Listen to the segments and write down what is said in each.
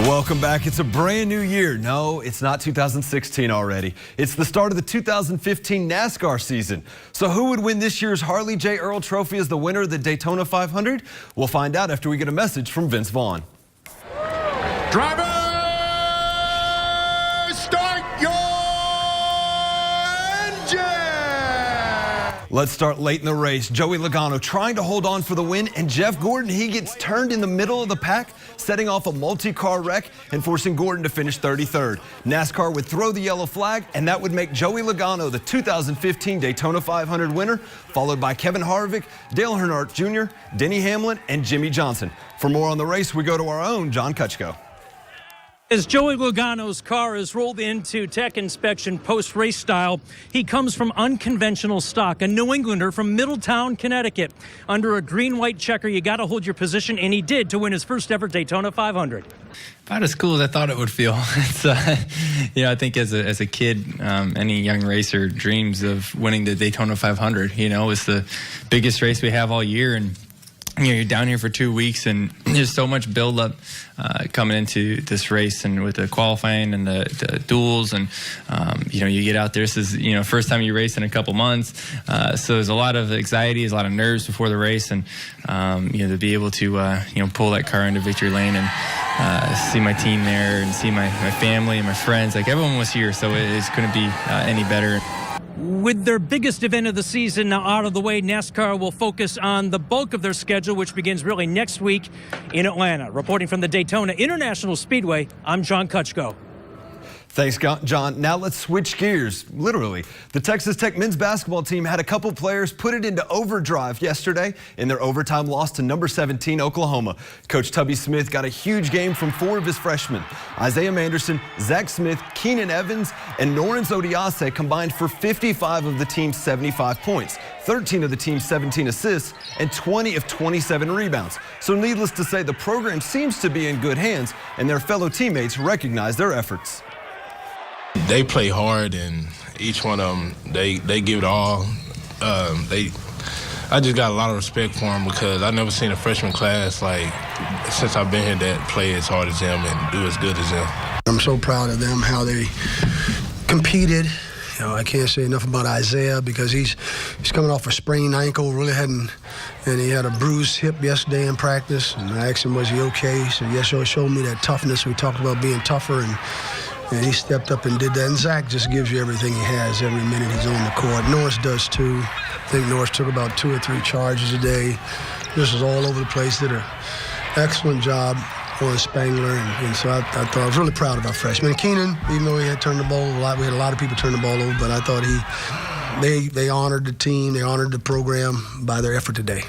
Welcome back. It's a brand new year. No, it's not 2016 already. It's the start of the 2015 NASCAR season. So who would win this year's Harley J. Earl Trophy as the winner of the Daytona 500? We'll find out after we get a message from Vince Vaughn. Drivers, start your engine! Let's start late in the race. Joey Logano trying to hold on for the win, and Jeff Gordon, he gets turned in the middle of the pack, setting off a multi-car wreck and forcing Gordon to finish 33rd. NASCAR would throw the yellow flag, and that would make Joey Logano the 2015 Daytona 500 winner, followed by Kevin Harvick, Dale Earnhardt Jr., Denny Hamlin, and Jimmy Johnson. For more on the race, we go to our own John Kutchko. As Joey Logano's car is rolled into tech inspection post-race style, he comes from unconventional stock, a New Englander from Middletown, Connecticut. Under a green-white checker, you got to hold your position, and he did to win his first ever Daytona 500. About as cool as I thought it would feel. It's, I think as a kid, any young racer dreams of winning the Daytona 500. It's the biggest race we have all year, and you're down here for 2 weeks, and there's so much buildup coming into this race, and with the qualifying and the duels, and you get out there. This is first time you race in a couple months, so there's a lot of anxiety, there's a lot of nerves before the race, and to be able to pull that car into victory lane and see my team there, and see my family and my friends, like everyone was here, so it couldn't be any better. With their biggest event of the season now out of the way, NASCAR will focus on the bulk of their schedule, which begins really next week in Atlanta. Reporting from the Daytona International Speedway, I'm John Kutchko. Thanks, John. Now let's switch gears, literally. The Texas Tech men's basketball team had a couple players put it into overdrive yesterday in their overtime loss to number 17 Oklahoma. Coach Tubby Smith got a huge game from 4 of his freshmen. Isaiah Manderson, Zach Smith, Keenan Evans, and Norris Odiase combined for 55 of the team's 75 points, 13 of the team's 17 assists, and 20 of 27 rebounds. So needless to say, the program seems to be in good hands, and their fellow teammates recognize their efforts. They play hard, and each one of them, they give it all. I just got a lot of respect for them, because I've never seen a freshman class, since I've been here, that play as hard as them and do as good as them. I'm so proud of them, how they competed. I can't say enough about Isaiah, because he's coming off a sprained ankle, and he had a bruised hip yesterday in practice, and I asked him, was he okay? So yes, it showed me that toughness. We talked about being tougher, and he stepped up and did that. And Zach just gives you everything he has every minute he's on the court. Norris does too. I think Norris took about 2 or 3 charges a day. This was all over the place. Did an excellent job on Spangler. And so I thought I was really proud of our freshman. Keenan, even though he had turned the ball over a lot, we had a lot of people turn the ball over, but I thought they honored the team, they honored the program by their effort today.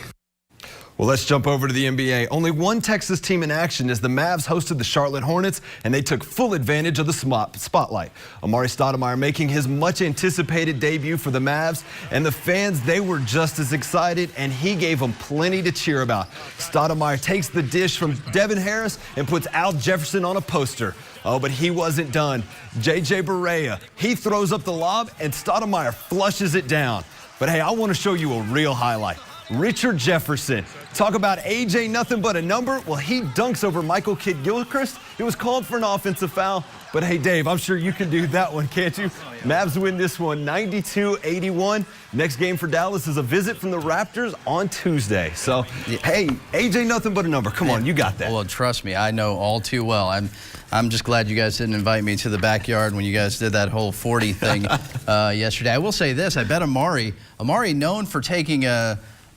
Well, let's jump over to the NBA. Only one Texas team in action as the Mavs hosted the Charlotte Hornets, and they took full advantage of the spotlight. Amari Stoudemire making his much-anticipated debut for the Mavs, and the fans, they were just as excited, and he gave them plenty to cheer about. Stoudemire takes the dish from Devin Harris and puts Al Jefferson on a poster. Oh, but he wasn't done. J.J. Barea, he throws up the lob, and Stoudemire flushes it down. But hey, I want to show you a real highlight. Richard Jefferson. Talk about AJ nothing but a number. Well, he dunks over Michael Kidd-Gilchrist. It was called for an offensive foul. But hey, Dave, I'm sure you can do that one, can't you? Mavs win this one 92-81. Next game for Dallas is a visit from the Raptors on Tuesday. So, hey, AJ nothing but a number. Come on, you got that. Well, trust me, I know all too well. I'm just glad you guys didn't invite me to the backyard when you guys did that whole 40 thing yesterday. I will say this. I bet Amari known for taking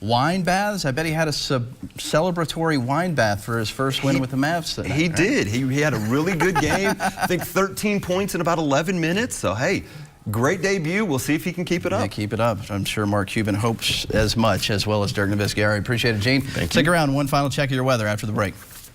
wine baths. I bet he had a celebratory wine bath for his first win with the Mavs tonight. He did. He had a really good game. I think 13 points in about 11 minutes. So, hey, great debut. We'll see if he can keep it up. Yeah, keep it up. I'm sure Mark Cuban hopes as much, as well as Dirk Nowitzki. All right, appreciate it, Gene. Thank you. Stick around. One final check of your weather after the break.